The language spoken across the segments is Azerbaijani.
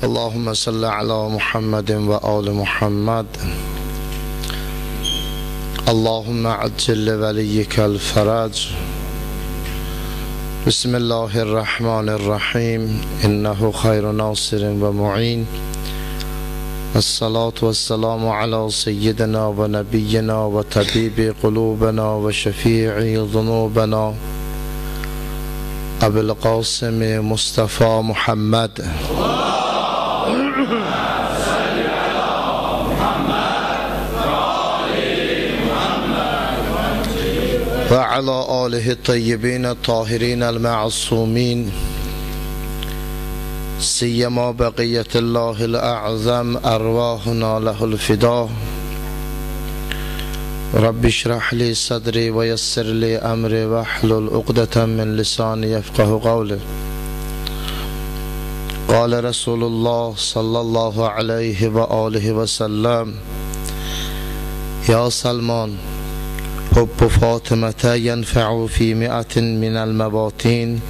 اللهم صل على محمد وآل محمد. اللهم عجل لوليك الفرج. بسم الله الرحمن الرحيم. إنه خير ناصر ومعين. الصلاة والسلام على سيدنا ونبينا وطبيب قلوبنا وشفيع ذنوبنا أبي القاسم مصطفى محمد. وعلى آله الطيبين الطاهرين المعصومين سيما بقية الله الأعظم أرواحنا له الفداء. رب اشرح لي صدري ويسر لي أمري واحلل عقدة من لساني يفقه قولي. قال رسول الله صلى الله عليه وآله وسلم: يا سلمان، حب فاطمة ينفع في 100 من المباطين،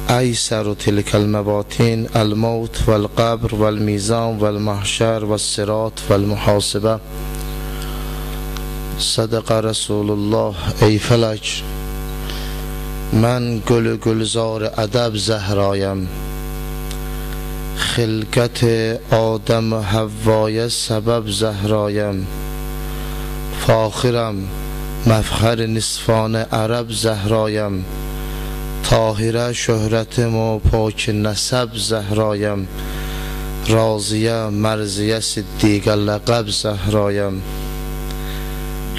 أيسر تلك المباطين الموت والقبر والميزان والمحشر والصراط والمحاسبة. صدق رسول الله. ای فلک، من گل گلزار ادب زهرایم، خلقت آدم و حوای سبب زهرایم، فاخرم مفخر نصفان عرب زهرایم، طاهره شهرتم و پاک نسب زهرایم، راضیه مرضیه صدیق لقب zəhraیم.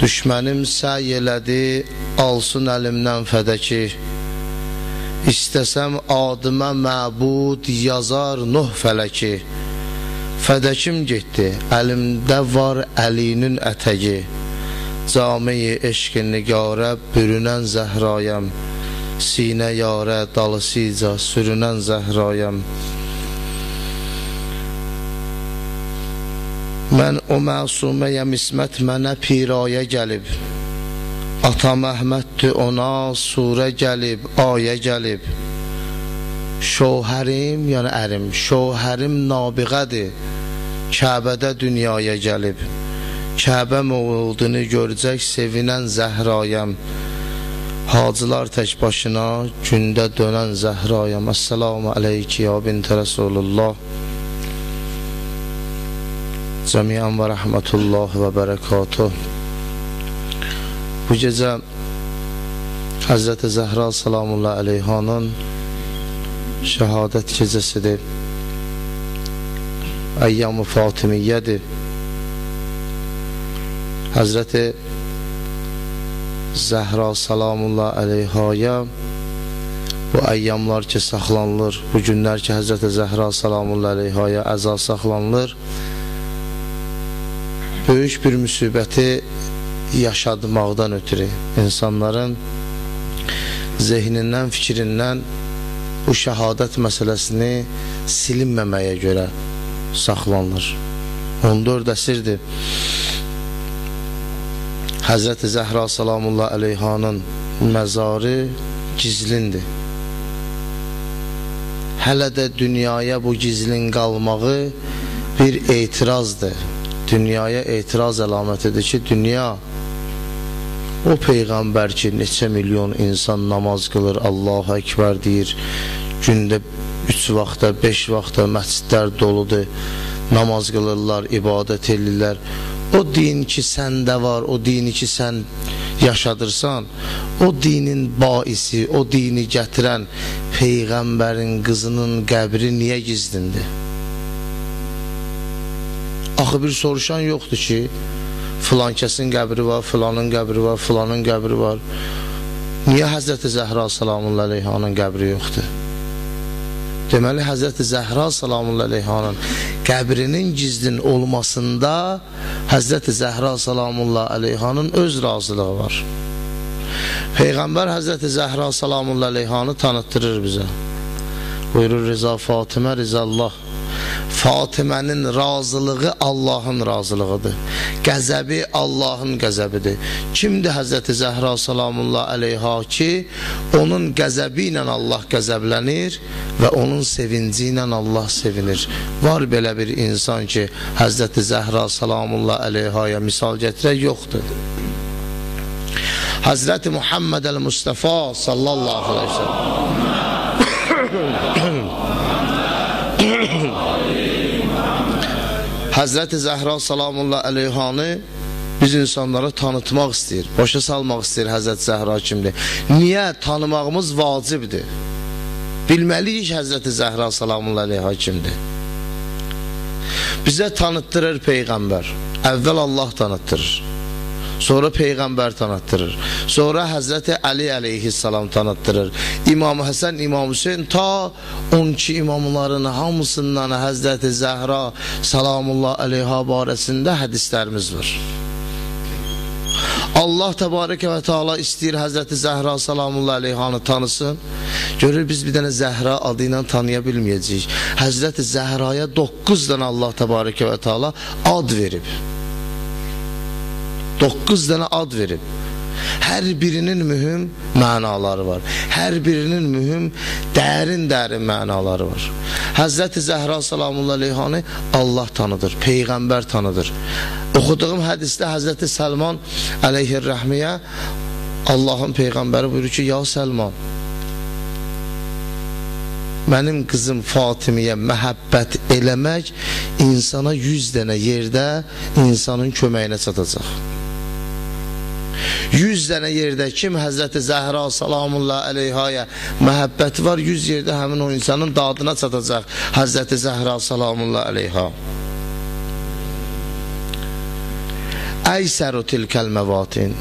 Düşmənim səy elədi, alsın əlimdən fədəki, İstəsəm adıma məbud yazar Nuh fələki. Fədəkim getdi, əlimdə var Əlinin ətəgi, Cami-i eşq-i nigarə bürünən zəhrayəm, Sinə yarə dalısıca sürünən zəhrayəm. Mən o məsuməyəm, İsmət mənə pirayə gəlib, Atam Əhməddir, ona surə gəlib, ayə gəlib. Şohərim, yəni ərim, şohərim nabiğədir, Kəbədə dünyaya gəlib, Kəbə mövudunu görəcək sevinən zəhrayəm, Hacılar tək başına gündə dönən zəhrayəm. Əssəlamu aleyki ya bintə Rasulullah. Cəmiyyən və rəhmətullah və bərəkatuh. Bu gecə Həzrəti Zəhra salamullah əleyhanın şəhadət gecəsidir, Əyyam-ı Fatimiyyədir. Həzrəti Zəhra salamullah əleyhaya bu əyyamlar ki saxlanılır, bu günlər ki Həzrəti Zəhra salamullah əleyhaya əza saxlanılır, böyük bir müsibəti yaşadmaqdan ötürü insanların zehnindən, fikrindən bu şəhadət məsələsini silinməməyə görə saxlanılır. 14 əsrdir Həzrəti Zəhra salamullah əleyhanın məzarı gizlindir. Hələ də dünyaya bu gizlin qalmağı bir etirazdır. Dünyaya etiraz əlamətidir ki, dünya o Peyğəmbər ki, neçə milyon insan namaz qılır, Allahu Ekber deyir, gündə 3 vaxta, 5 vaxta məscidlər doludur, namaz qılırlar, ibadət edirlər. O din ki səndə var, o dini ki sən yaşadırsan, o dinin baisi, o dini gətirən Peyğəmbərin qızının qəbri niyə gizlindir? Axı bir soruşan yoxdur ki, filan kəsin qəbri var, filanın qəbri var, filanın qəbri var. Niyə Həzrəti Zəhra salamullah əleyhanın qəbri yoxdur? Deməli, Həzrəti Zəhra salamullah əleyhanın qəbrinin gizlin olmasında Həzrəti Zəhra salamullah əleyhanın öz razılığı var. Peyğəmbər Həzrəti Zəhra salamullah əleyhanı tanıtdırır bizə. Buyurur: Rıza Fatimə, Rizallah. Fatimənin razılığı Allahın razılığıdır. Qəzəbi Allahın qəzəbidir. Kimdir Həzrəti Zəhra salamullah əleyha ki, onun qəzəbi ilə Allah qəzəblənir və onun sevinci ilə Allah sevinir. Var belə bir insan ki, Həzrəti Zəhra salamullah əleyhaya misal gətirək, yoxdur. Həzrəti Muhammed el-Mustafa sallallahu aleyhi ve sellem Həzrəti Zəhra salamullah əleyhanı biz insanlara tanıtmaq istəyir, başa salmaq istəyir Həzrəti Zəhra kimdir. Niyə? Tanımağımız vacibdir. Bilməliyik Həzrəti Zəhra salamullah əleyha kimdir. Bizə tanıtdırır Peyğəmbər. Əvvəl Allah tanıtdırır. Sonra Peyğəmbər tanıtdırır. Sonra Həzrəti Əli əleyhissalam tanıtdırır. İmam Həsən, İmam Hüseyin ta 12 imamların hamısından Həzrəti Zəhra salamullah əleyha barəsində hədislərimiz var. Allah təbarəkə və teala istəyir Həzrəti Zəhra salamullah əleyhanı tanısın. Görür biz bir dənə Zəhra adı ilə tanıya bilməyəcəyik. Həzrəti Zəhraya 9 dənə Allah təbarəkə və teala ad verib. 9 dənə ad verib. Hər birinin mühüm mənaları var. Hər birinin mühüm dərin mənaları var. Həzrəti Zəhra salamullah əleyhanı Allah tanıdır, Peyğəmbər tanıdır. Oxuduğum hədisdə Həzrəti Səlman əleyhirrəhmiyə Allahın Peyğəmbəri buyurur ki, ya Səlman, mənim qızım Fatimiyə məhəbbət eləmək insana 100 dənə yerdə insanın köməyinə çatacaq. 100 dənə yerdə kim Həzrəti Zəhra salamullah əleyhaya məhəbbəti var, 100 yerdə həmin o insanın dadına çatacaq Həzrəti Zəhra salamullah əleyha. Əysəru tilkəl məvatin.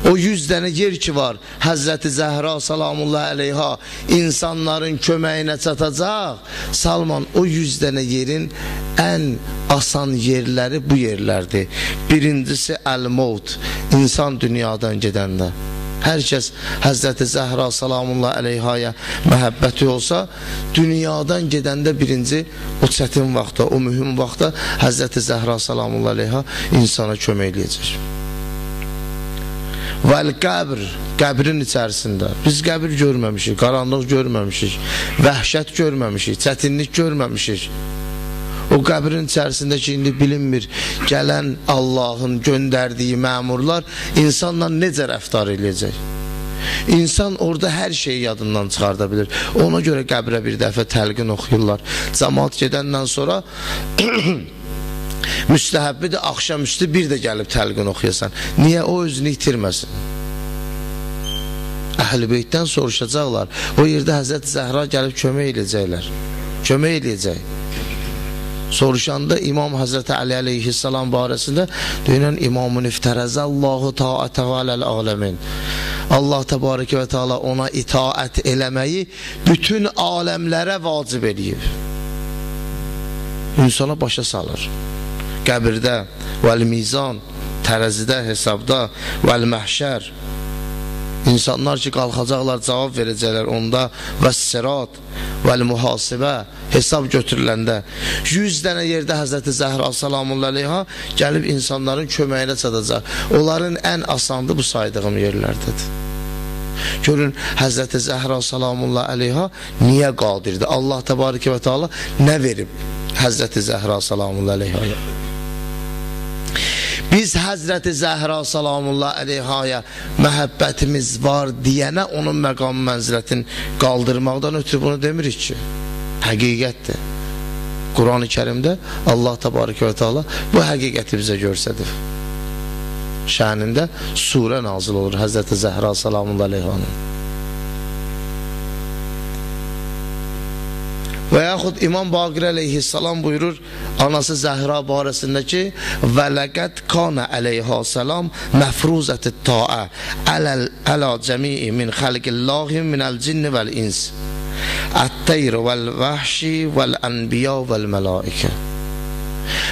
O 100 dənə yer ki var, Həzrəti Zəhra salamullah əleyha insanların köməyinə çatacaq. Salman, o 100 dənə yerin ən asan yerləri bu yerlərdir. Birincisi əl-mevt, insan dünyadan gedəndə. Hər kəs Həzrəti Zəhra salamullah əleyhaya məhəbbəti olsa, dünyadan gedəndə birinci o çətin vaxtda, o mühüm vaxtda Həzrəti Zəhra salamullah əleyha insana kömək eləyəcək. Vəl-qəbr, qəbrin içərisində biz qəbir görməmişik, qaranlıq görməmişik, vəhşət görməmişik, çətinlik görməmişik. O qəbrin içərisində ki, indi bilinmir, gələn Allahın göndərdiyi məmurlar insanla necə rəftar edəcək. İnsan orada hər şeyi yadından çıxarda bilir. Ona görə qəbrə bir dəfə təlqin oxuyurlar. Cəmaat gedəndən sonra müstəhəbbidir, axşamüstü bir də gəlib təlqin oxuyasan. Niyə? O özünü itirməsin. Əhl-i Beytdən soruşacaqlar. O yerdə Həzrəti Zəhra gəlib kömək eləyəcəklər. Kömək eləyəcək. Soruşanda İmam Həzrəti Əli əleyhissalam barəsində deyilən İmamın iftərəzəllahu ta'ətə vələl aləmin. Allah təbarəkə və teala ona itaət eləməyi bütün aləmlərə vacib eləyib. İnsana başa salır. Qəbirdə, vəl-mizan, tərəzidə, hesabda, vəl-məhşər. İnsanlar ki, qalxacaqlar, cavab verəcəklər onda və sirat, vəl-mühasibə, hesab götürüləndə 100 dənə yerdə Həzrəti Zəhra salamullah əleyha gəlib insanların köməyinə çatacaq. Onların ən asandı bu saydığım yerlərdədir. Görün, Həzrəti Zəhra salamullah əleyha niyə qadirdir? Allah təbarəkə və teala nə verib Həzrəti Zəhra salamullah əleyhaya? Biz Həzrəti Zəhra salamullah əleyhaya məhəbbətimiz var deyənə onun məqam mənzilətini qaldırmaqdan ötürü bunu demirik ki, həqiqətdir. Quran-ı Kərimdə Allah təbarəkə və teala bu həqiqəti bizə görsədir. Şənində surə nazil olur Həzrəti Zəhra salamullah əleyhanın. Və yaxud İmam Baqir əleyhissalam buyurur anası Zəhra barəsində ki, və ləqəd kana əleyhə salam məfruzət-i ta'a ələ cəmi'i min xəlqillahi minəl cinni vəl-ins ət-teyr vəl-vəhşi vəl-ənbiya vəl-mələikə.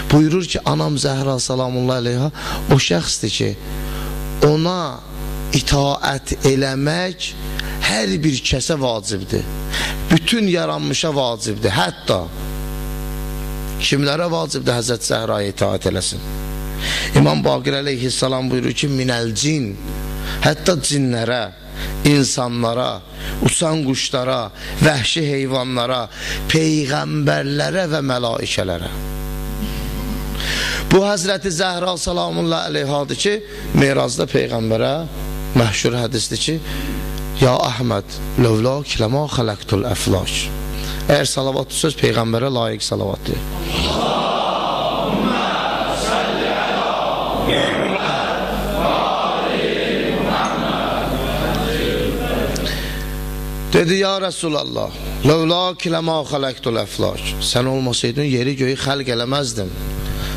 Buyurur ki, anam Zəhra salamullah əleyha o şəxsdir ki, ona itaət eləmək hər bir kəsə vacibdir. Bütün yaranmışa vacibdir. Hətta Kimlərə vacibdir Həzrət Zəhraya itaat eləsin? İmam Baqir əleyhissalam buyurur ki, minəl cin, hətta cinlərə, insanlara, uçan quşlara, vəhşi heyvanlara, peyğəmbərlərə və mələikələrə. Bu Həzrəti Zəhra salamullah əleyhadır ki, Merazda peyğəmbərə məhşur hədisdir ki, ya Əhməd, lövlak ləma xələqtul əflak. Əgər salavat söz peyğəmbərə layiq salavatdır. Dedi, ya Resulallah, lövlak ləma xələqtul əflak. Sən olmasaydın yeri göyü xəlq eləməzdim.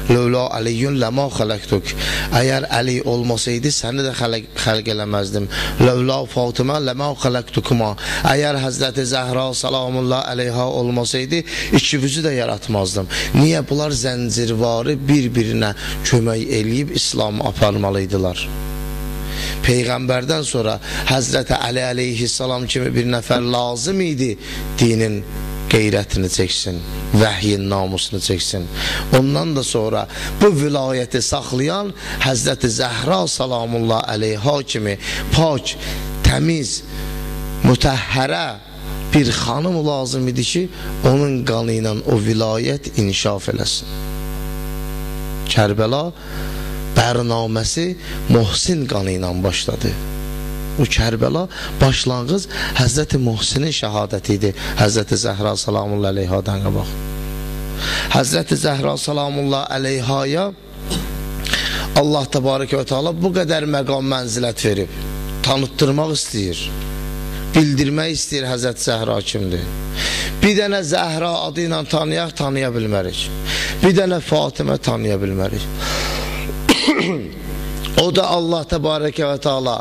Lövla Aliyyun ləma xələqtuk. Əgər Əli olmasaydı səni də xəlq eləməzdim. Lövla Fatıma ləma xələqtukuma. Əgər Həzrəti Zəhra salamullah əleyha olmasaydı ikinizi də yaratmazdım. Niyə? Bunlar zəncirvarı bir-birinə kömək eləyib İslamı aparmalıydılar. Peyğəmbərdən sonra Həzrəti Əli əleyhissalam kimi bir nəfər lazım idi dinin qeyrətini çəksin, vəhyin namusunu çəksin. Ondan da sonra bu vilayəti saxlayan Həzrəti Zəhra salamullah əleyha kimi pak, təmiz, mütəhhərə bir xanım lazım idi ki, onun qanı ilə o vilayət inkişaf eləsin. Kərbəla bərnaməsi Muhsin qanı ilə başladı. O Kərbəla başlanğıc Həzrəti Muhsinin şəhadəti idi. Həzrəti Zəhra salamullah əleyhadan qabaq. Həzrəti Zəhra salamullah əleyhaya Allah təbarəkə və teala bu qədər məqam mənzilət verib, tanıtdırmaq istəyir, bildirmək istəyir Həzrəti Zəhra kimdir. Bir dənə Zəhra adı ilə tanıya bilmərik. Bir dənə Fatimə tanıya bilmərik. O da Allah təbarəkə və teala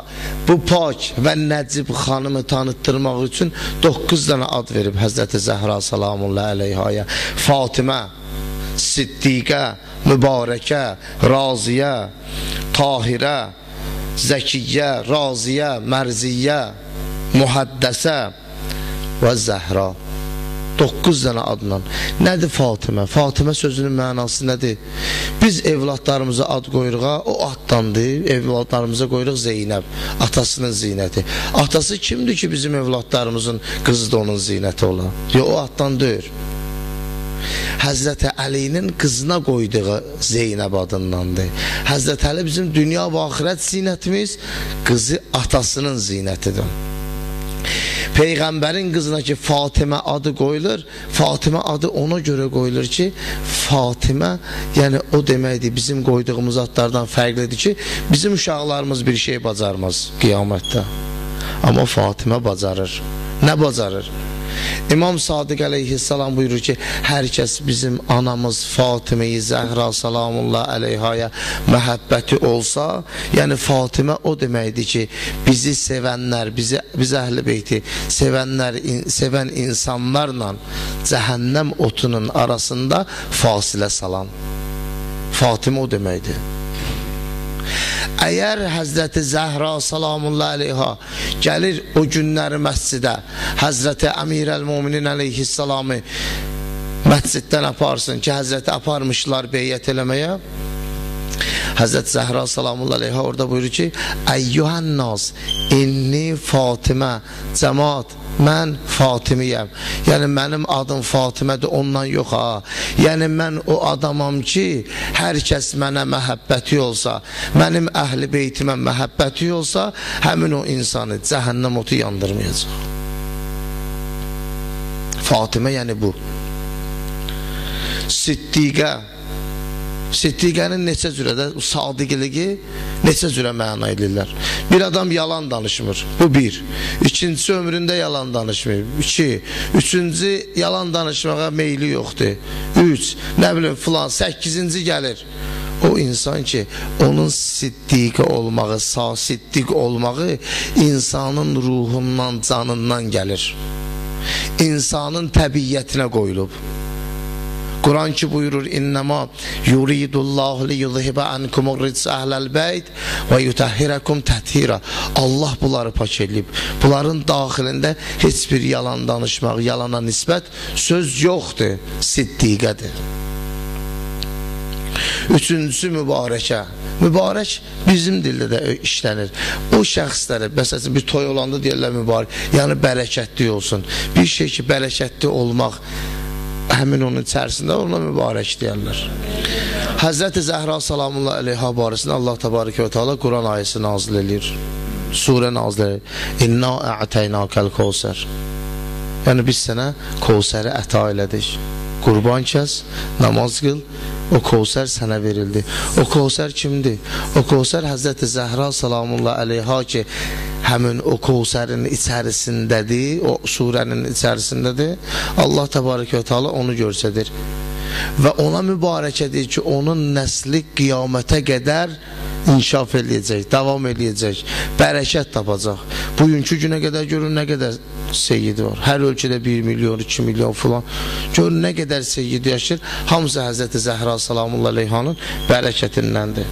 bu pak və nəcib xanımı tanıtdırmaq üçün 9 dənə ad verib Həzrəti Zəhra salamullah əleyhaya. Fatimə, Siddiqə, Mübarəkə, Raziyə, Tahirə, Zəkiyyə, Raziyə, Mərziyyə, Muhaddəsə və Zəhra. 9 dənə adla. Nədir Fatimə? Fatimə sözünün mənası nədir? Biz evladlarımıza ad qoyuruq, o addandır. Evladlarımıza qoyuruq Zeynəb, atasının zinəti. Atası kimdir ki bizim evladlarımızın qızı da onun zinəti ola? Yox, o addan deyir. Həzrəti Əlinin qızına qoyduğu Zeynəb adındandır. Həzrəti Əli bizim dünya və axirət zinətimiz, qızı atasının zinətidir. Peyğəmbərin qızına ki Fatimə adı qoyulur, Fatimə adı ona görə qoyulur ki, Fatimə, yəni o deməkdir, bizim qoyduğumuz adlardan fərqlidir ki, bizim uşaqlarımız bir şey bacarmaz qiyamətdə. Amma Fatimə bacarır. Nə bacarır? İmam Sadiq əleyhissalam buyurur ki, hər kəs bizim anamız Fatimə-i Zəhra salamullah əleyhaya məhəbbəti olsa, yəni Fatimə o deməkdir ki, bizi sevənlər, biz əhl-i beyti sevənlər, sevən insanlarla cəhənnəm otunun arasında fasilə salan. Fatimə o deməkdir. Əgər Həzrəti Zəhra salamullah əleyha gəlir o günləri məscidə, Həzrəti Əmirəl-Müminin əleyhissalamı məsciddən aparsın ki, Həzrəti aparmışlar beyyət eləməyə, Həzrəti Zəhra salamullah əleyha orada buyurur ki, əyyuhənnas, inni Fatimə, cəmaat, mən Fatimiyəm. Yəni mənim adım Fatimədir, ondan yox ha. Yəni mən o adamam ki, hər kəs mənə məhəbbəti olsa, mənim əhl-i beytimə məhəbbəti olsa, həmin o insanı cəhənnəm otu yandırmayacaq. Fatimə yəni bu. Siddiqə, Siddiqənin neçə cürədə, sadiqiliyi neçə cürə məna edirlər. Bir adam yalan danışmır, bu bir. İkincisi ömründə yalan danışmır, 2. Üçüncü yalan danışmağa meyli yoxdur, 3. Nə bilim filan, 8-ci gəlir. O insan ki, onun siddiqə olmağı, siddiq olmağı insanın ruhundan, canından gəlir. İnsanın təbiyyətinə qoyulub. Quran ki buyurur, İnnəmə yuridullahu liyuzhibə ankumur ritsə əhləl bəyt və yutəhhirəkum təthira. Allah bunları pak edib. Bunların daxilində heç bir yalan danışmaq, yalana nisbət söz yoxdur, siddiqədir. Üçüncüsü mübarəkə. Mübarək bizim dildə də işlənir. O şəxslərə, məsələn bir toy olanda deyirlər mübarək, yəni bərəkətli olsun. Bir şey ki bərəkətli olmaq həmin onun içərisində ona mübarək deyirlər. Həzrəti Zəhra salamullah əleyha barəsində Allah təbarəkə və teala Quran ayəsi nazil edir. Surə nazil edir. İnna a'taynakal Kevser. Yəni biz sənə Kevseri əta elədik. Qurban kəs, namaz qıl, o Kevser sənə verildi. O Kevser kimdir? O Kevser Həzrəti Zəhra salamullah əleyha ki, həmin o Kevserin içərisindədir, o surənin içərisindədir. Allah təbarəkə və teala onu göstərir. Və ona mübarəkədir ki, onun nəsli qiyamətə qədər inkişaf eləyəcək, davam eləyəcək, bərəkət tapacaq. Bugünkü günə qədər görün nə qədər seyyid var. Hər ölkədə 1 milyon, 2 milyon falan. Görün nə qədər seyyid yaşır. Hamısı Həzrəti Zəhra salamullah əleyhanın bərəkətindəndir.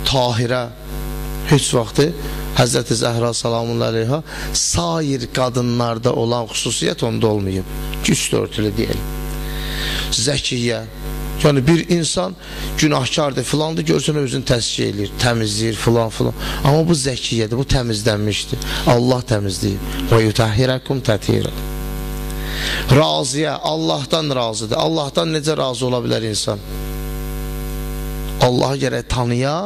Tahirə heç vaxtı Həzrəti Zəhra salamullah əleyha sair qadınlarda olan xüsusiyyət onda olmayıb. Üst örtülü deyil. Zəkiyyə, yəni bir insan günahkardır filandır, görsən özünü təzkiyə eləyir, təmizləyir filan filan. Amma bu zəkiyyədir, bu təmizlənmişdir. Allah təmizləyir. Və yutahhirakum tathira. Razıyə, Allahdan razıdır. Allahdan necə razı ola bilər insan? Allah'a gərək tanıya,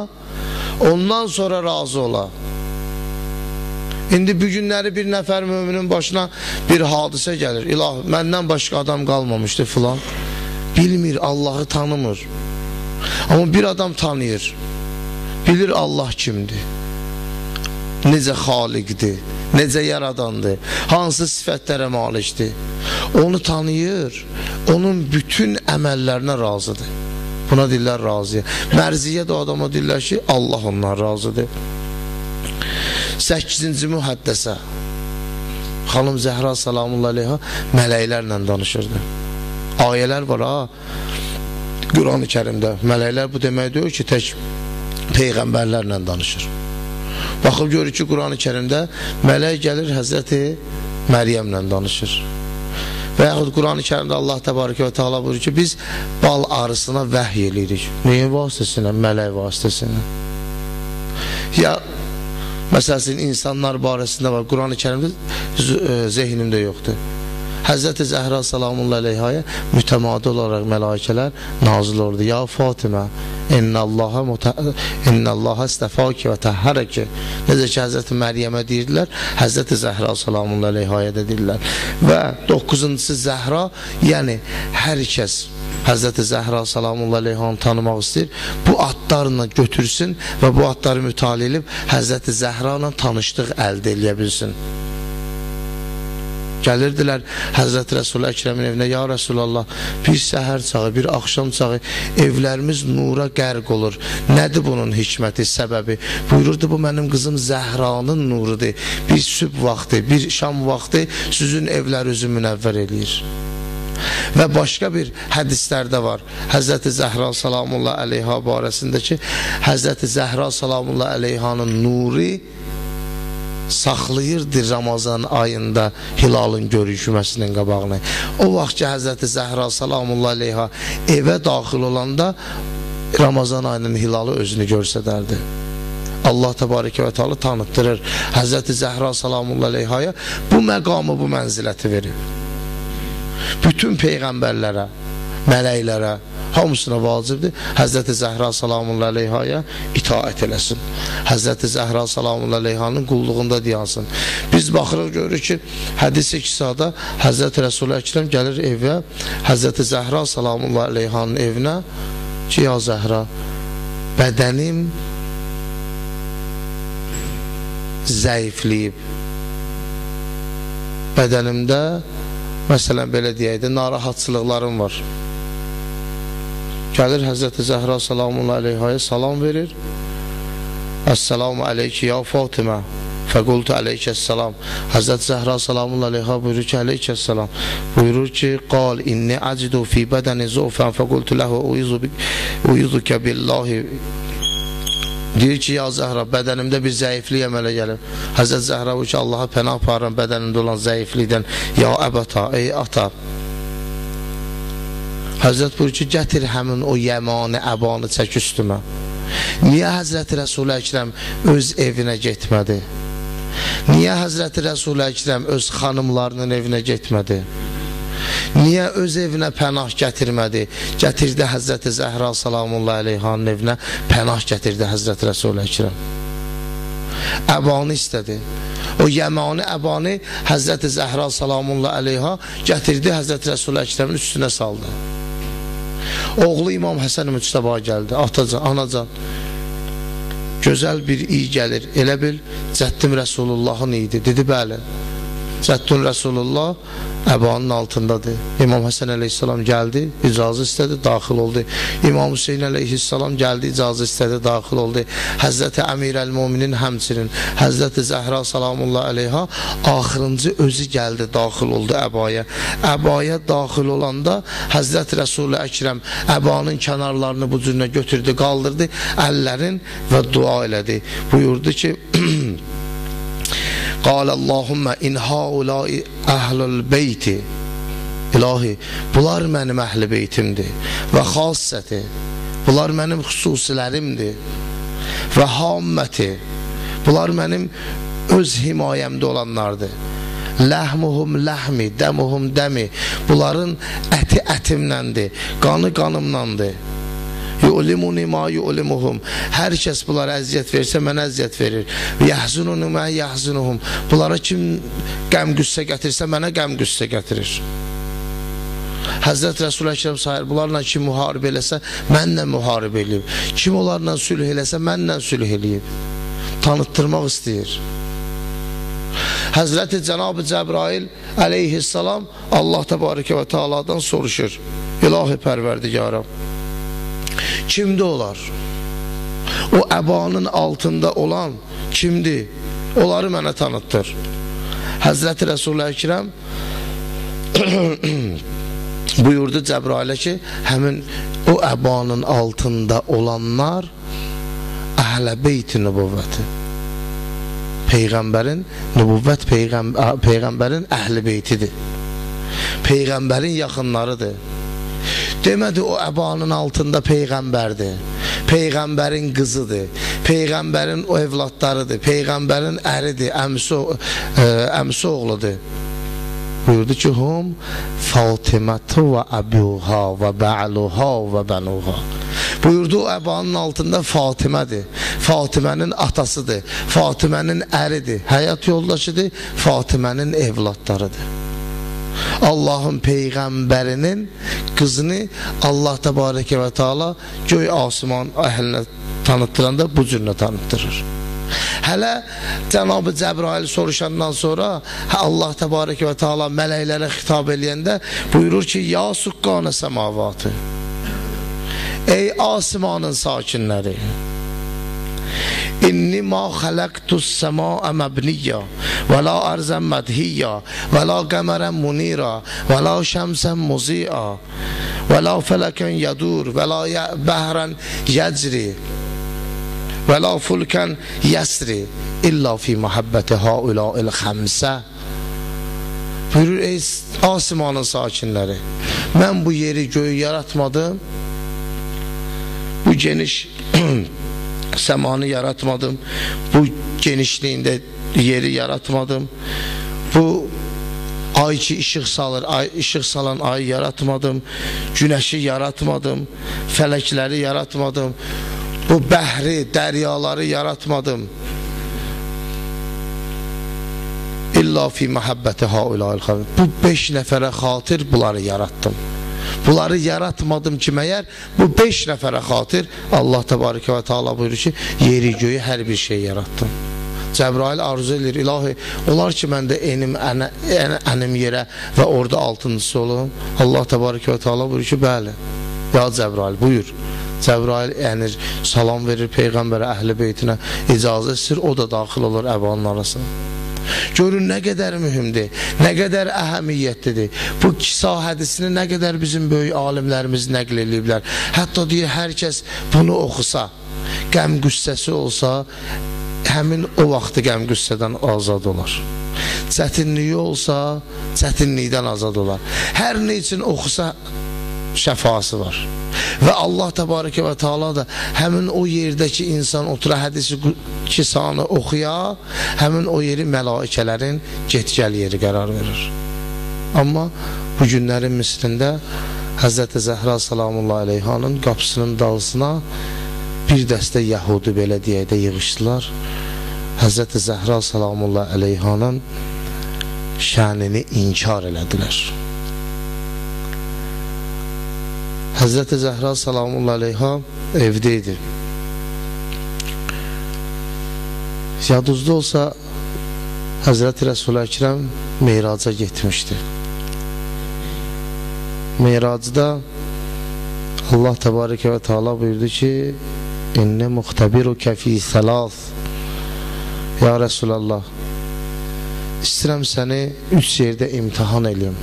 ondan sonra razı ola. İndi bu günləri bir nəfər müminin başına bir hadisə gəlir. İlahi, məndən başqa adam qalmamışdı filan. Bilmir, Allah'ı tanımır. Amma bir adam tanıyır. Bilir Allah kimdir. Necə xaliqdir, necə yaradandır, hansı sifətlərə malikdir. Onu tanıyır, onun bütün əməllərinə razıdır. Buna deyirlər razıya. Mərziyə də adama deyirlər ki, Allah ondan razıdır. 8-ci mühəddəsə xanım Zəhra salamullah əleyha mələklərlə danışırdı. Ayələr var ha Quran-ı Kərimdə. Mələklər bu demək deyil ki, tək peyğəmbərlərlə danışır. Baxıb görür ki, Quran-ı Kərimdə mələk gəlir Həzrəti Məryəmlə danışır. Və yaxud Quran-ı Kərimdə Allah təbarəkə və teala buyurur ki, biz bal arısına vəhy eləyirik. Neyin vasitəsilə? Mələk vasitəsilə. Ya məsələn insanlar barəsində var, Quran-ı Kərimdə zehnimdə yoxdur. Həzrəti Zəhra salamullah əleyhaya mütəmadi olaraq mələikələr nazil oldu. Ya Fatimə, innallaha istəfaki və təhhərəki. Necə ki Həzrəti Məryəmə deyirdilər, Həzrəti Zəhra salamullah əleyhaya da deyirlər. Və 9-cusu Zəhra, yəni hər kəs Həzrəti Zəhra salamullah əleyhanı tanımaq istəyir, bu adlarla götürsün və bu adları mütaliə edib Həzrəti Zəhra ilə tanışlıq əldə edə bilsin. Gəlirdilər Həzrəti Rəsul Əkrəmin evinə, ya Rəsulallah, bir səhər çağı, bir axşam çağı evlərimiz nura qərq olur. Nədir bunun hikməti, səbəbi? Buyururdu, bu mənim qızım Zəhranın nurudur. Bir sübh vaxtı, bir şam vaxtı sizin evlər üzü münəvvər eləyir. Və başqa bir hədislərdə var Həzrəti Zəhra salamullah əleyha barəsində ki, Həzrəti Zəhra salamullah əleyhanın nuru saxlayırdı Ramazan ayında hilalın görüşməsinin qabağını. O vaxt ki Həzrəti Zəhra salamullah əleyha evə daxil olanda Ramazan ayının hilalı özünü göstərdi. Allah təbarəkə və teala tanıtdırır Həzrəti Zəhra salamullah əleyhaya bu məqamı, bu mənziləti verir. Bütün peyğəmbərlərə, mələklərə, hamısına vacibdir Həzrəti Zəhra salamullah əleyhaya itaət eləsin. Həzrəti Zəhra salamullah əleyhanın qulluğunda dayansın. Biz baxırıq, görürük ki, hədis-i kisada Həzrəti Rəsul-i Əkrəm gəlir evə, Həzrəti Zəhra salamullah əleyhanın evinə ki, ya Zəhra, bədənim zəifliyib. Bədənimdə məsələn belə deyək də narahatçılıqlarım var. Gəlir Həzrəti Zəhra salamullah əleyhaya salam verir. Əssalamu aleyki ya Fatimə. Fəqultu aleykəssalam. Həzrəti Zəhra salamullah əleyha buyurur ki, aleykəssalam. Buyurur ki, qal inni acidu fi bədəni zufən fəqultu ləhu uyuzukə billahi. Deyir ki, ya Zəhra, bədənimdə bir zəiflik əmələ gəlir. Həzrət Zəhra bu ki, Allaha pənah aparın bədənimdə olan zəiflikdən. Ya əbəta, ey ata, Həzrət buyurur ki, gətir həmin o yəmani əbanı çək üstümə. Niyə Həzrəti Rəsul-i Əkrəm öz evinə getmədi? Niyə Həzrəti Rəsul-i Əkrəm öz xanımlarının evinə getmədi? Niyə öz evinə pənah gətirmədi? Gətirdi Həzrəti Zəhra salamullahi aleyhanın evinə pənah gətirdi Həzrəti Rəsul-i Əkrəm. Əbanı istədi. O yəmani əbanı Həzrəti Zəhra salamullahi aleyha gətirdi Həzrəti Rəsul-i Əkrəmin üstünə saldı. Oğlu İmam Həsən Müctəba gəldi. Atacan, anacan, gözəl bir iyi gəlir. Elə bil Cəddim Rəsulullahın iyiydi. Dedi, bəli. Cəddun Rəsulullah əbanın altındadır. İmam Həsən əleyhissalam gəldi, icazə istədi, daxil oldu. İmam Hüseyin əleyhissalam gəldi, icazə istədi, daxil oldu. Həzrəti Əmir əl-Muminin həmçinin Həzrəti Zəhra salamullah əleyha axırıncı özü gəldi, daxil oldu əbaya. Əbaya daxil olanda Həzrəti Rəsul-i Əkrəm əbanın kənarlarını bu cürünə götürdü, qaldırdı, əllərin və dua elədi. Buyurdu ki, Qaləllahümmə in haulai əhlül beyti. İlahi, bunlar mənim əhl-i beytimdir və xassəti, bunlar mənim xüsusilərimdir və hamməti, bunlar mənim öz himayəmdə olanlardır. Ləhmuhum ləhmi, dəmuhum dəmi, bunların əti ətimləndir, qanı qanımlandır. Yu'limuni ma yu'limuhum. Hər kəs bunlara əziyyət versə, mənə əziyyət verir. Yəhzununu mə yəhzunuhum. Bunlara kim qəm qüssə gətirsə, mənə qəm qüssə gətirir. Həzrət Rəsul-i Əkrəm sayır, bunlarla kim müharibə eləsə, mənlə müharibə eləyib. Kim onlarla sülh eləsə, mənlə sülh eləyib. Tanıtdırmaq istəyir. Həzrəti Cənab-ı Cəbrail əleyhissalam Allah təbarəkə və teala'dan soruşur. İlahi pərverdigarım, kimdir olar? O əbanın altında olan kimdir? Onları mənə tanıtdır. Həzrəti Rəsul-i Əkrəm buyurdu Cəbrailə ki, həmin o əbanın altında olanlar əhl-i beyti nübüvvəti. Peyğəmbərin nübüvvət Peyğəmbərin əhl-i beytidir. Peyğəmbərin yaxınlarıdır. Demədi o əbanın altında Peyğəmbərdir, Peyğəmbərin qızıdır, Peyğəmbərin o evladlarıdır, Peyğəmbərin əridir, əmsi oğludur. Buyurdu ki, hum Fatimətu və əbuha və bə'luha və bənuha. Buyurdu o əbanın altında Fatimədir, Fatimənin atasıdır, Fatimənin əridir, həyat yoldaşıdır, Fatimənin evladlarıdır. Allahın Peyğəmbərinin qızını Allah təbarəkə və teala göy asman əhlinə tanıttıranda bu cürünə tanıttırır. Hələ Cənab-ı Cəbrail soruşandan sonra Allah təbarəkə və teala mələklərə xitab eləyəndə buyurur ki, ya suqqanə səmavatı, ey asmanın sakinləri, İnni ma xələqtus səmaə məbniyyə və la ərzən mədhiyyə və la qəmərən munira və la şəmsən muzi'a və la fələkən yədur və la bəhrən yəcri və la fulkən yəsri illa fi məhəbbəti haulâil xəmsə. Buyurur, ey asimanın sakinləri, mən bu yeri göyü yaratmadım, bu geniş səmanı yaratmadım, bu genişliyində yeri yaratmadım, bu ay ki işıq salır, işıq salan ayı yaratmadım, günəşi yaratmadım, fələkləri yaratmadım, bu bəhri, dəryaları yaratmadım. İlla fi məhəbbəti haulâil xəmsə. Bu 5 nəfərə xatir bunları yarattım. Bunları yaratmadım ki, məyər bu 5 nəfərə xatir Allah təbarəkə və teala buyurur ki, yeri göyü hər bir şey yarattım. Cəbrail arzu edir, ilahi, olar ki, mən də ənim yerə və orada altıncısı olum. Allah təbarəkə və teala buyurur ki, bəli, ya Cəbrail, buyur. Cəbrail ənir, salam verir Peyğəmbərə, əhl-i beytinə icazə istir, o da daxil olur əbanın arasına. Görün nə qədər mühümdir, nə qədər əhəmiyyətlidir. Bu kisa hədisini nə qədər bizim böyük alimlərimiz nəql ediblər. Hətta deyir, hər kəs bunu oxusa, qəm qüssəsi olsa, həmin o vaxtı qəm qüssədən azad olar. Çətinliyi olsa, çətinlikdən azad olar. Hər nə üçün oxusa, şəfası var. Və Allah təbarəkə və teala da həmin o yerdəki insan otura hədisi kisanı oxuya, həmin o yeri mələikələrin get-gəl yeri qərar verir. Amma bu günlərin mislində Həzrəti Zəhra salamullahi aleyhanın qapısının dalısına bir dəstə yəhudi belə deyək də yığışdılar. Həzrəti Zəhra salamullahi aleyhanın şənini inkar elədilər. Həzrəti Zəhra salamullahi aleyha evdəydi. Yadınızda olsa Həzrəti Rəsul-i Əkrəm Meyraca getmişdi. Meyracda Allah təbarəkə və teala buyurdu ki, İnne muxtabirukə fi səlaz. Ya Resulallah, İstəyirəm səni 3 yerdə imtihan eləyim.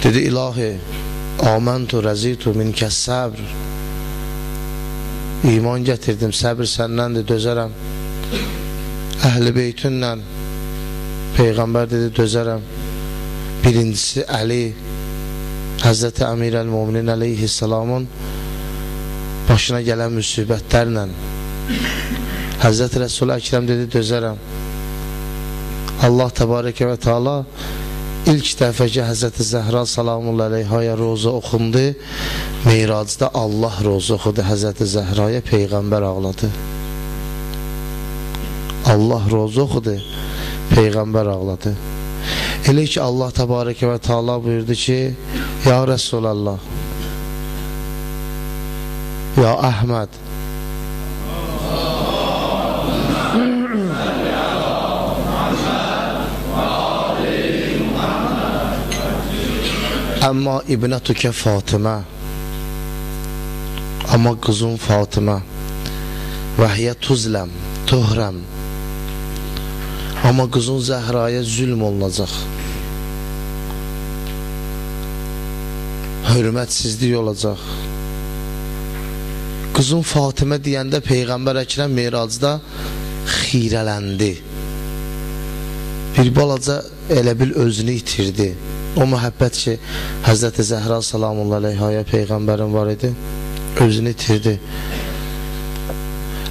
Dedi, ilahi, Amentu rəzitu minkəs səbr. İman gətirdim, səbr səndəndir, dözərəm. Əhl-i beytünlə Peyğəmbər dedi, dözərəm. Birincisi Əli, Həzrəti Əmir əl-Muminin əleyhissalamın başına gələn müsibətlərlə Həzrəti Rəsul-i Əkrəm dedi, dözərəm. Allah təbarəkə və teala ilk dəfə ki Həzrəti Zəhra salamullahi aleyhaya roza oxundu, Meyracda Allah roza oxudu Həzrəti Zəhraya, Peyğəmbər ağladı. Allah roza oxudu, Peyğəmbər ağladı. Elə ki Allah təbarəkə və teala buyurdu ki, Ya Resulallah, Ya Əhməd, Amma ibnətükə Fatimə, amma qızım Fatimə, vəhiyyə tuzləm, tuhrəm, amma qızın Zəhraya zülm olunacaq, hörmətsizlik olacaq. Qızın Fatimə deyəndə Peyğəmbər Əkrəm Meyracda xirələndi. Bir balaca elə bil özünü itirdi. O məhəbbət ki Həzrəti Zəhra salamullahi aleyhaya Peyğəmbərin var idi, özünü itirdi.